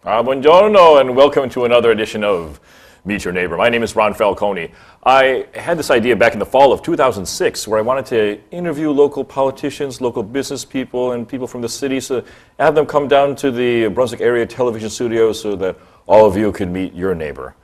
Buongiorno and welcome to another edition of Meet Your Neighbor. My name is Ron Falconi. I had this idea back in the fall of 2006 where I wanted to interview local politicians, local business people, and people from the city, so have them come down to the Brunswick area television studios so that all of you could meet your neighbor.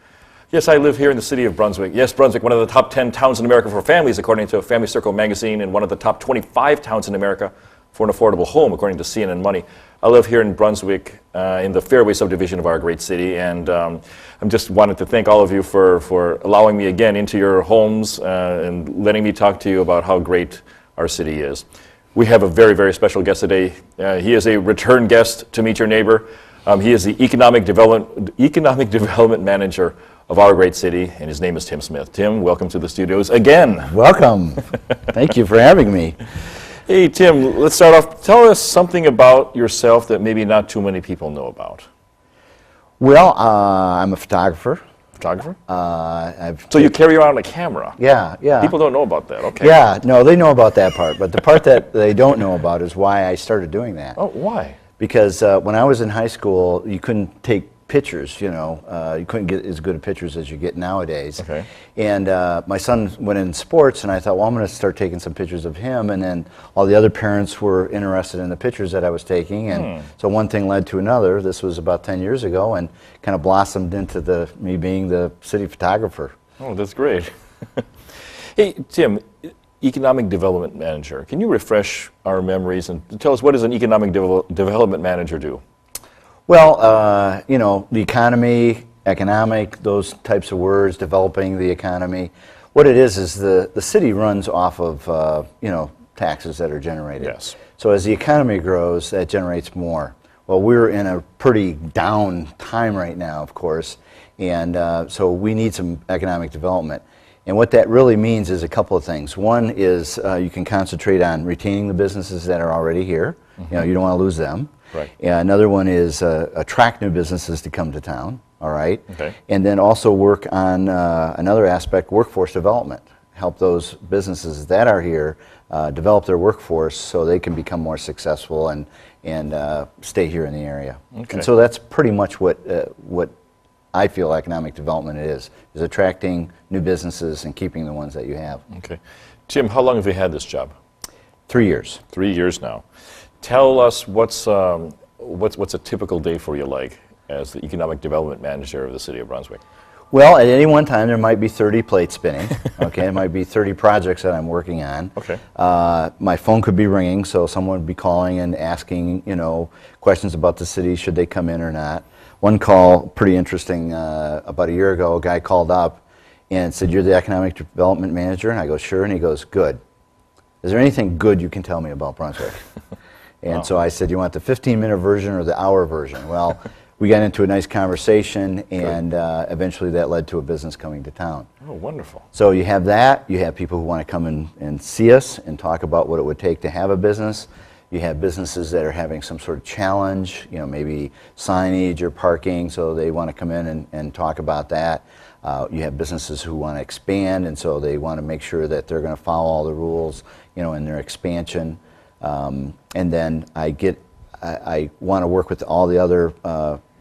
Yes, I live here in the city of Brunswick. Yes, Brunswick, one of the top 10 towns in America for families, according to Family Circle magazine, and one of the top 25 towns in America for an affordable home, according to CNN Money. I live here in Brunswick, in the Fairway subdivision of our great city, and I'm just wanted to thank all of you for allowing me again into your homes and letting me talk to you about how great our city is. We have a very, very special guest today. He is a return guest to Meet Your Neighbor. He is the economic development manager of our great city, and his name is Tim Smith. Tim, welcome to the studios again. Welcome. Thank you for having me. Hey, Tim, let's start off. Tell us something about yourself that maybe not too many people know about. Well, I'm a photographer. Photographer? So you carry around a camera? Yeah. People don't know about that, okay. Yeah, no, they know about that part, but the part that they don't know about is why I started doing that. Oh, why? Because when I was in high school, you couldn't take pictures, you couldn't get as good of pictures as you get nowadays. Okay. And my son went in sports, and I thought, well, I'm going to start taking some pictures of him, and then all the other parents were interested in the pictures that I was taking, and so one thing led to another. This was about 10 years ago, and kind of blossomed into me being the city photographer. Oh, that's great. Hey, Tim, economic development manager. Can you refresh our memories and tell us, what does an economic development manager do? Well, the economy, economic, those types of words, developing the economy. What it is the city runs off of, taxes that are generated. Yes. So as the economy grows, that generates more. Well, we're in a pretty down time right now, of course, and so we need some economic development. And what that really means is a couple of things. One is you can concentrate on retaining the businesses that are already here. Mm-hmm. You don't want to lose them. Right. And another one is attract new businesses to come to town, all right? Okay. And then also work on another aspect, workforce development. Help those businesses that are here develop their workforce so they can become more successful and stay here in the area. Okay. And so that's pretty much what I feel economic development is attracting new businesses and keeping the ones that you have. Okay. Tim, how long have you had this job? 3 years. 3 years now. Tell us what's a typical day for you like as the economic development manager of the city of Brunswick? Well, at any one time there might be 30 plates spinning. Okay, it might be 30 projects that I'm working on. Okay. My phone could be ringing, so someone would be calling and asking, questions about the city, should they come in or not. One call, pretty interesting, about a year ago, a guy called up and said, "You're the economic development manager?" And I go, "Sure." And he goes, "Good. Is there anything good you can tell me about Brunswick?" And so I said, "You want the 15-minute version or the hour version?" Well, we got into a nice conversation, and eventually that led to a business coming to town. Oh, wonderful. So you have that. You have people who want to come in and see us and talk about what it would take to have a business. You have businesses that are having some sort of challenge, maybe signage or parking, so they want to come in and talk about that. You have businesses who want to expand, and so they want to make sure that they're going to follow all the rules, in their expansion. And then I want to work with all the other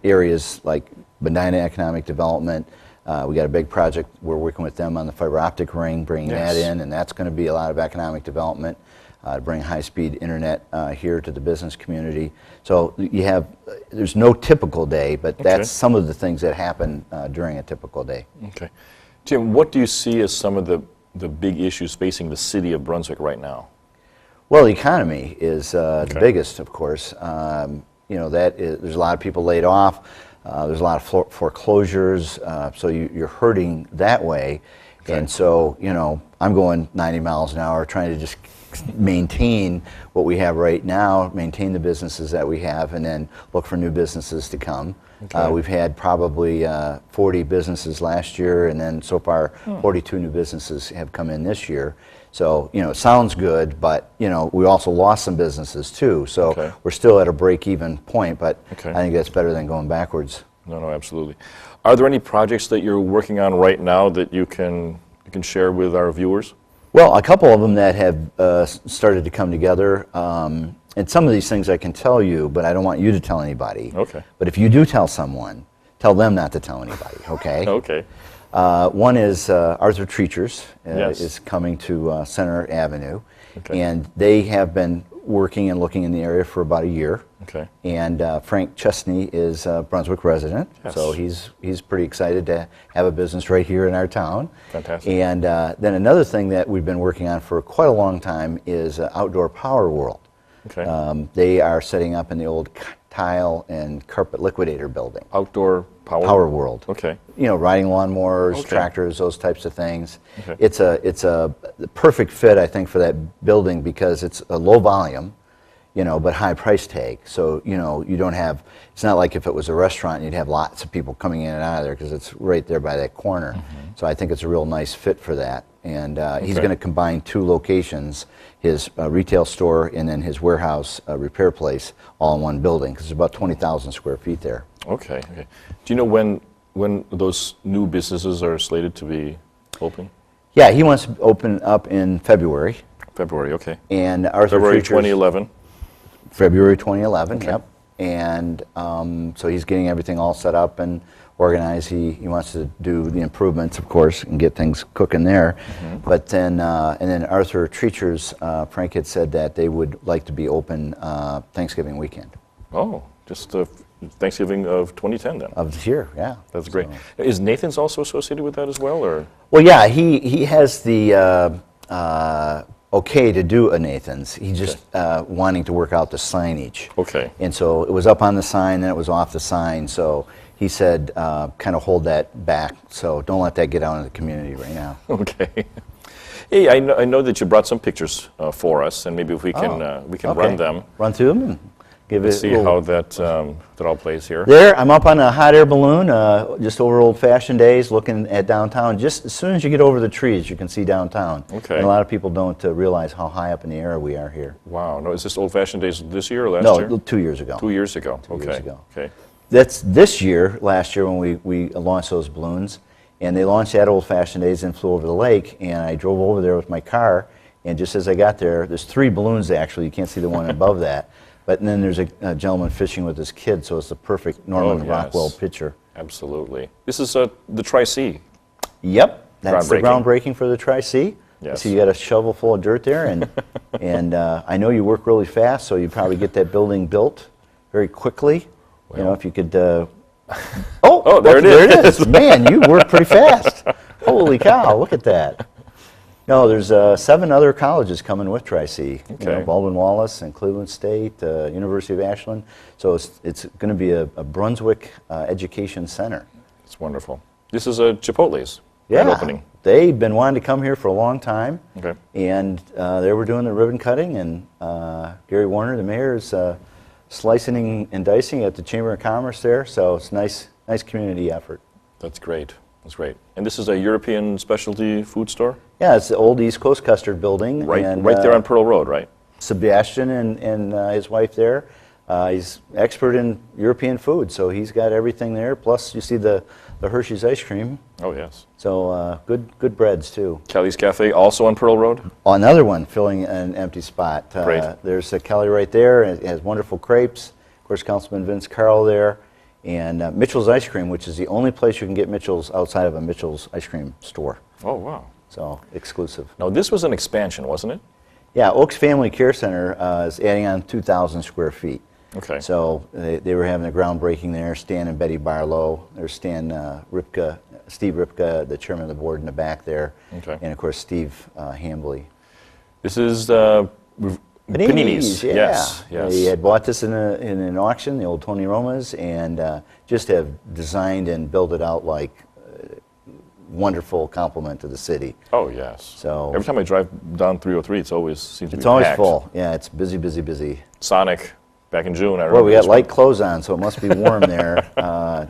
areas like Medina Economic Development. We got a big project. We're working with them on the fiber optic ring, bringing that in, and that's going to be a lot of economic development. Bring high-speed internet here to the business community. So there's no typical day, but that's some of the things that happen during a typical day. Okay. Tim, what do you see as some of the big issues facing the city of Brunswick right now? Well, the economy is the biggest, of course. There's a lot of people laid off. There's a lot of foreclosures, so you're hurting that way. Okay. And so, I'm going 90 miles an hour trying to just maintain what we have right now, maintain the businesses that we have, and then look for new businesses to come. Okay. We've had probably 40 businesses last year, and then so far 42 new businesses have come in this year. So, it sounds good, but, we also lost some businesses too. So we're still at a break-even point, but I think that's better than going backwards. No, absolutely. Are there any projects that you're working on right now that you can share with our viewers? Well, a couple of them that have started to come together. and some of these things I can tell you, but I don't want you to tell anybody. Okay. But if you do tell someone, tell them not to tell anybody, okay? Okay. One is Arthur Treachers Yes. is coming to Center Avenue, Okay. and they have been working and looking in the area for about a year. Okay. And Frank Chesney is a Brunswick resident, Yes. so he's pretty excited to have a business right here in our town. Fantastic. And then another thing that we've been working on for quite a long time is Outdoor Power World. Okay. They are setting up in the old tile and carpet liquidator building. Outdoor Power World. Okay. You know, riding lawnmowers, Okay. tractors, those types of things. Okay. It's a perfect fit, I think, for that building because it's a low volume, you know, but high price tag. So, you know, you don't have, it's not like if it was a restaurant, you'd have lots of people coming in and out of there because it's right there by that corner. So I think it's a real nice fit for that. And he's Okay. going to combine two locations, his retail store and then his warehouse repair place, all in one building because it's about 20,000 square feet there. Okay. Okay. Do you know when those new businesses are slated to be open? Yeah, he wants to open up in February. February. Okay. And Arthur February Treachers- 2011. February 2011, Okay. yep. And so he's getting everything all set up and organized. He wants to do the improvements, of course, and get things cooking there. But then, and then Arthur Treachers, Frank had said that they would like to be open Thanksgiving weekend Oh, just Thanksgiving of 2010 then. of this year, yeah. That's great. Is Nathan's also associated with that as well, or? Well, yeah, he has the okay to do a Nathan's. He's just wanting to work out the signage. Okay. And so it was up on the sign, then it was off the sign. So he said, kind of hold that back. So don't let that get out in the community right now. Okay. Hey, I know that you brought some pictures for us, and maybe if we can Okay. run them. Run through them and give Let's it. see how that all plays here. There, I'm up on a hot air balloon, just over old-fashioned days, looking at downtown. Just as soon as you get over the trees, you can see downtown. Okay. And a lot of people don't realize how high up in the air we are here. Wow. No, is this old-fashioned days this year or last year? No, 2 years ago. 2 years ago. 2 okay. years ago. Okay. That's this year, last year when we launched those balloons. And they launched at Old Fashioned Days and flew over the lake. And I drove over there with my car. And just as I got there, there's 3 balloons actually. You can't see the one above that. But then there's a gentleman fishing with his kid. So it's the perfect Norman yes. Rockwell picture. Absolutely. This is the Tri-C. Yep. That's the Groundbreaking. groundbreaking for the Tri-C. Yes. So you got a shovel full of dirt there. And I know you work really fast. So you probably get that building built very quickly. You know, if you could... Oh, there it is. There it is. Man, you work pretty fast. Holy cow, look at that. No, there's 7 other colleges coming with Tri-C. Okay. Baldwin Wallace and Cleveland State, University of Ashland. So it's going to be a Brunswick education center. It's wonderful. This is a Chipotle's grand opening. They've been wanting to come here for a long time. Okay. And they were doing the ribbon cutting, and Gary Warner, the mayor, is slicing and dicing at the Chamber of Commerce there. So it's a nice community effort. That's great. That's great. And this is a European specialty food store? Yeah, it's the old East Coast Custard Building. Right, and, right there on Pearl Road, right? Sebastian and his wife there. He's expert in European food, so he's got everything there. Plus, you see the Hershey's ice cream. Oh, yes. So good breads, too. Kelly's Cafe, also on Pearl Road? Another one filling an empty spot. Great. There's a Kelly right there. It has wonderful crepes. Of course, Councilman Vince Carl there. And Mitchell's Ice Cream, which is the only place you can get Mitchell's outside of a Mitchell's ice cream store. Oh, wow. So exclusive. Now, this was an expansion, wasn't it? Yeah, Oaks Family Care Center is adding on 2,000 square feet. Okay. So they were having a groundbreaking there. Stan and Betty Barlow. There's Stan Ripka, Steve Ripka, the chairman of the board in the back there. Okay. And of course Steve Hambley. This is Panini's, yeah. Yes, yes. They had bought this in an auction, the old Tony Roma's, and just have designed and built it out like wonderful compliment to the city. Oh, yes. So every time I drive down 303, it's always seems to be it's always packed. full. Yeah, it's busy, busy, busy. Sonic, back in June, I remember. Well, we got this light one. clothes on, so it must be warm there.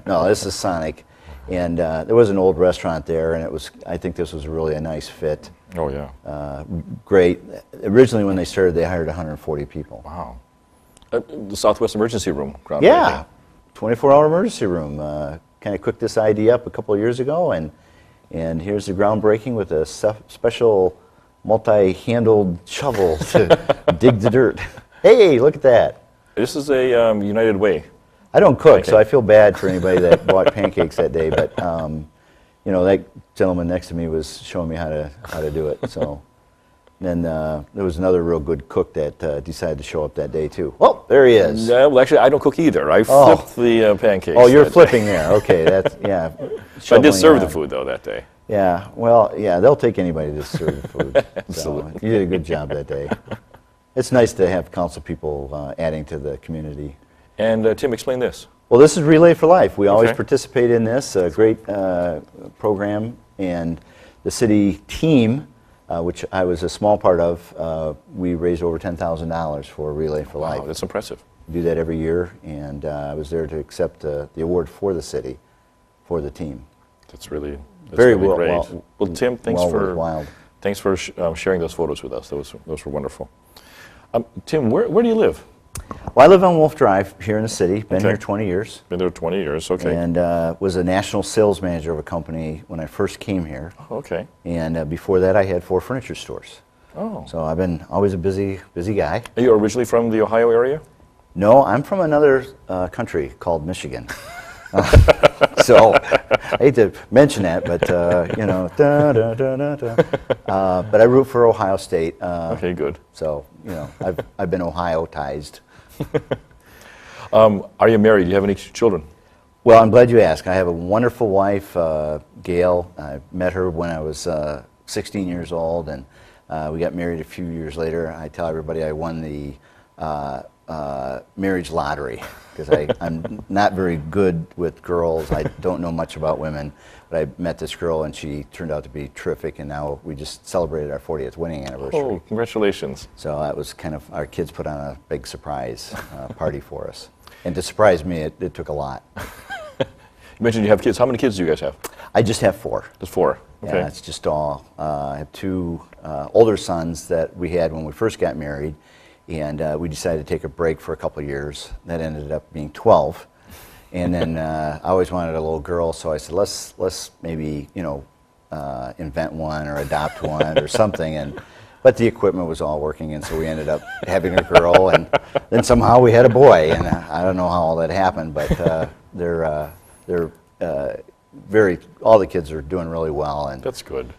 No, this is Sonic. And there was an old restaurant there, and I think this was really a nice fit. Oh, yeah. Great. Originally, when they started, they hired 140 people. Wow. The Southwest Emergency Room, groundbreaking. Yeah, 24-hour emergency room. Kind of cooked this idea up a couple of years ago, and here's the groundbreaking with a special multi-handled shovel to dig the dirt. Hey, look at that. This is a United Way. I don't cook, so Pancake. I feel bad for anybody that bought pancakes that day. But you know, that gentleman next to me was showing me how to do it. So then there was another real good cook that decided to show up that day too. Oh, there he is. Well, actually, I don't cook either. I Oh. flipped the pancakes. Oh, you're that day. flipping there. Okay, that's yeah. So I did shoveling serve the around. food though that day. Yeah, well, yeah, they'll take anybody to serve the food. So Absolutely. you did a good job that day. It's nice to have council people adding to the community. And Tim, explain this. Well, this is Relay for Life. We always Okay. participate in this, a great program, and the city team, which I was a small part of, we raised over $10,000 for Relay for Life. Wow, that's impressive. We do that every year, and I was there to accept the award for the city, for the team. That's really Very really well- great. Well, Tim, thanks well for worthwhile. thanks for sharing those photos with us. Those were wonderful. Tim, where do you live? Well, I live on Wolf Drive here in the city. Been Okay. here 20 years. Been there 20 years. Okay. And was a national sales manager of a company when I first came here. Okay. And before that, I had 4 furniture stores. Oh. So I've been always a busy guy. Are you originally from the Ohio area? No, I'm from another country called Michigan. So I hate to mention that, but you know, but I root for Ohio State. Okay, good. So you know, I've been Ohio-tized. Are you married? Do you have any children? Well, I'm glad you asked. I have a wonderful wife, Gail. I met her when I was 16 years old, and we got married a few years later. I tell everybody I won the marriage lottery because I'm not very good with girls. I don't know much about women, but I met this girl, and she turned out to be terrific, and now we just celebrated our 40th wedding anniversary. Oh, congratulations. So that was kind of, our kids put on a big surprise party for us. And to surprise me, it took a lot. You mentioned you have kids. How many kids do you guys have? I just have 4. Just 4. Okay. Yeah, it's just all. I have 2 older sons that we had when we first got married, and we decided to take a break for a couple of years. That ended up being 12. And then I always wanted a little girl, so I said, let's maybe, you know, invent one or adopt one or something. But the equipment was all working, and so we ended up having a girl, and then somehow we had a boy. And I don't know how all that happened, but they're all the kids are doing really well. And That's good.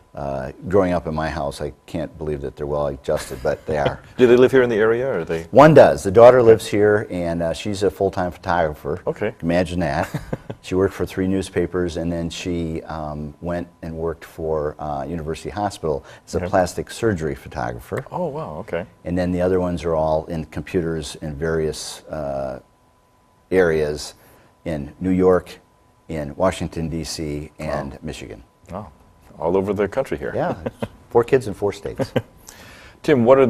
growing up in my house, I can't believe that they're well adjusted, but they are. Do they live here in the area, or are they? One does. The daughter lives here, and she's a full-time photographer. Okay. Imagine that. She worked for 3 newspapers, and then she went and worked for University Hospital as a Okay. plastic surgery photographer. Oh, wow. Okay. And then the other ones are all in computers in various areas in New York, in Washington, D.C., and Michigan. Oh, all over the country here. Yeah, 4 kids in 4 states. Tim, what are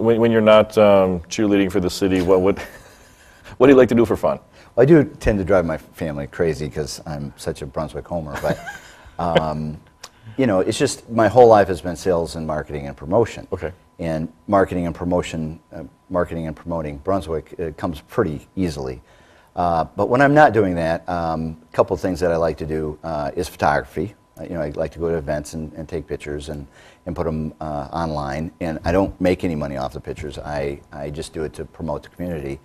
when you're not cheerleading for the city? What do you like to do for fun? I do tend to drive my family crazy because I'm such a Brunswick homer, but you know, it's just my whole life has been sales and marketing and promotion. Okay. And marketing and promoting Brunswick comes pretty easily. But when I'm not doing that, a couple of things that I like to do is photography. You know, I like to go to events and take pictures and put them online. And I don't make any money off the pictures. I just do it to promote the community.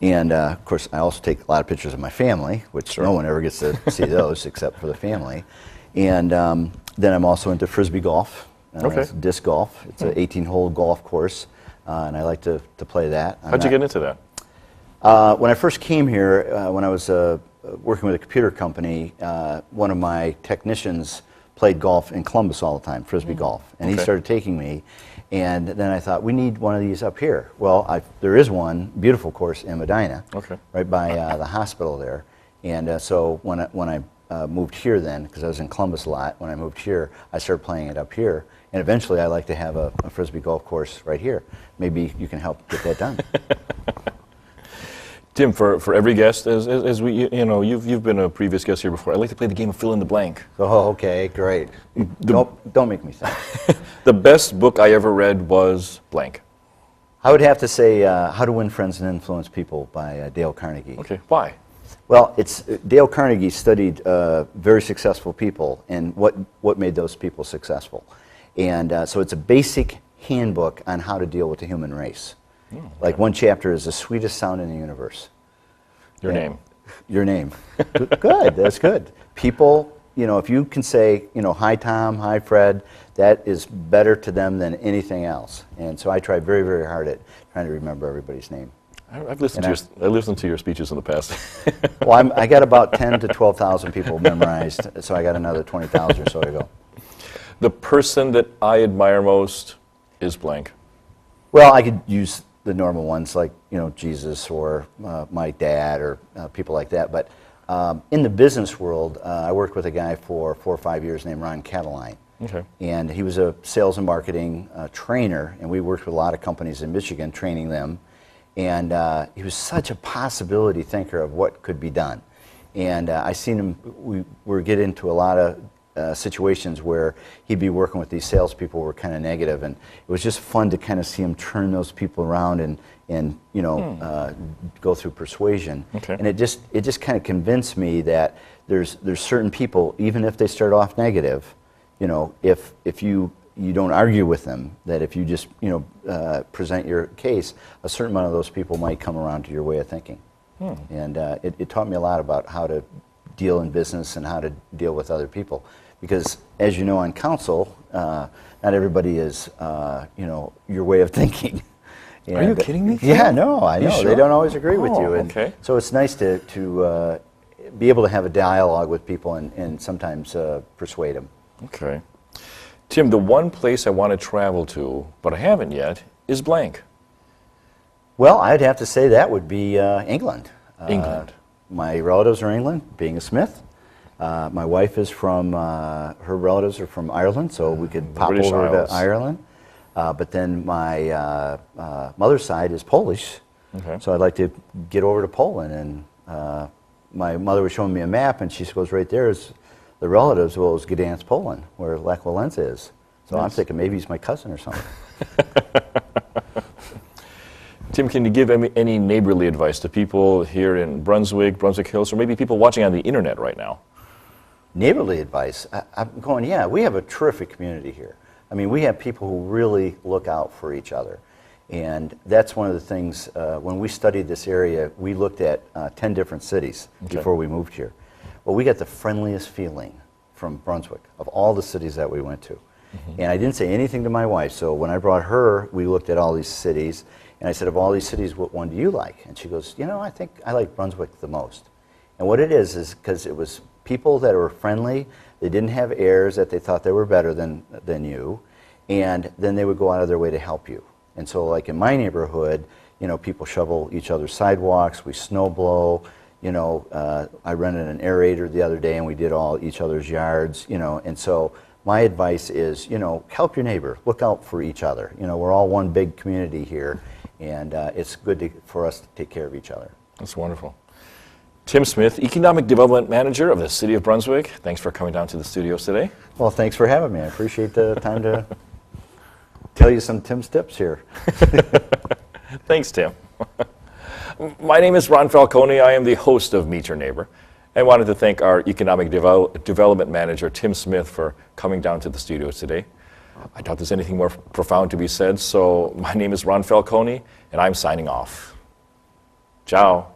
And of course, I also take a lot of pictures of my family, which Sure. no one ever gets to see those except for the family. And then I'm also into Frisbee golf, Okay. it's disc golf. It's an 18-hole golf course, and I like to play that. How'd you get into that? When I first came here, when I was working with a computer company, one of my technicians played golf in Columbus all the time, Frisbee golf, and he Okay. started taking me. And then I thought, we need one of these up here. Well, there is one beautiful course in Medina, Okay. right by the hospital there. And so when I moved here then, because I was in Columbus a lot, when I moved here, I started playing it up here. And eventually I'd like to have a Frisbee golf course right here. Maybe you can help get that done. Tim, for every guest, as we, you know, you've been a previous guest here before. I like to play the game of fill in the blank. Oh, okay, great. Don't make me think. The best book I ever read was blank. I would have to say How to Win Friends and Influence People by Dale Carnegie. Okay, why? Well, it's Dale Carnegie studied very successful people and what made those people successful. And so it's a basic handbook on how to deal with the human race. Like one chapter is the sweetest sound in the universe. Your name. Your name. Good, that's good. People, if you can say, hi Tom, hi Fred, that is better to them than anything else. And so I try very, very hard at trying to remember everybody's name. I've listened to your speeches in the past. Well, I got about 10 to 12,000 people memorized, so I got another 20,000 or so to go. The person that I admire most is blank. Well, I could use the normal ones like, Jesus or my dad or people like that. But in the business world, I worked with a guy for 4 or 5 years named Ron Cataline. Okay. And he was a sales and marketing trainer, and we worked with a lot of companies in Michigan training them. And he was such a possibility thinker of what could be done. And I seen him, we were get into a lot of situations where he'd be working with these salespeople who were kind of negative, and it was just fun to kind of see him turn those people around and go through persuasion. Okay. And it just kind of convinced me that there's certain people, even if they start off negative, if you don't argue with them, that if you just present your case, a certain amount of those people might come around to your way of thinking. And it taught me a lot about how to deal in business and how to deal with other people. Because as you know, on council, not everybody is your way of thinking. Are you kidding me? Yeah, no, I know. Sure? They don't always agree with you. And okay. so it's nice to be able to have a dialogue with people and sometimes persuade them. Okay. Tim, the one place I want to travel to, but I haven't yet, is blank. Well, I'd have to say that would be England. England. My relatives are England, being a Smith. My wife is from, her relatives are from Ireland, so we could pop British over Isles. to Ireland. But then my mother's side is Polish, Okay. so I'd like to get over to Poland. And my mother was showing me a map, and she goes, right there is the relatives. Well, it was Gdansk, Poland, where Lech Walesa is. So I'm thinking maybe he's my cousin or something. Tim, can you give any neighborly advice to people here in Brunswick Hills, or maybe people watching on the internet right now? Neighborly advice. I'm going, yeah, we have a terrific community here. I mean, we have people who really look out for each other. And that's one of the things, when we studied this area, we looked at 10 different cities before we moved here. Well, we got the friendliest feeling from Brunswick of all the cities that we went to. And I didn't say anything to my wife, so when I brought her, we looked at all these cities, and I said, of all these cities, what one do you like? And she goes, I think I like Brunswick the most. And what it is because it was people that were friendly, they didn't have airs that they thought they were better than you, and then they would go out of their way to help you. And so like in my neighborhood, people shovel each other's sidewalks, we snow blow, I rented an aerator the other day and we did all each other's yards, and so my advice is, help your neighbor, look out for each other. We're all one big community here, and it's good for us to take care of each other. That's wonderful. Tim Smith, Economic Development Manager of the City of Brunswick. Thanks for coming down to the studios today. Well, thanks for having me. I appreciate the time to tell you some Tim's tips here. Thanks, Tim. My name is Ron Falconi. I am the host of Meet Your Neighbor. I wanted to thank our Economic Development Manager, Tim Smith, for coming down to the studios today. I doubt there's anything more profound to be said, so my name is Ron Falconi, and I'm signing off. Ciao.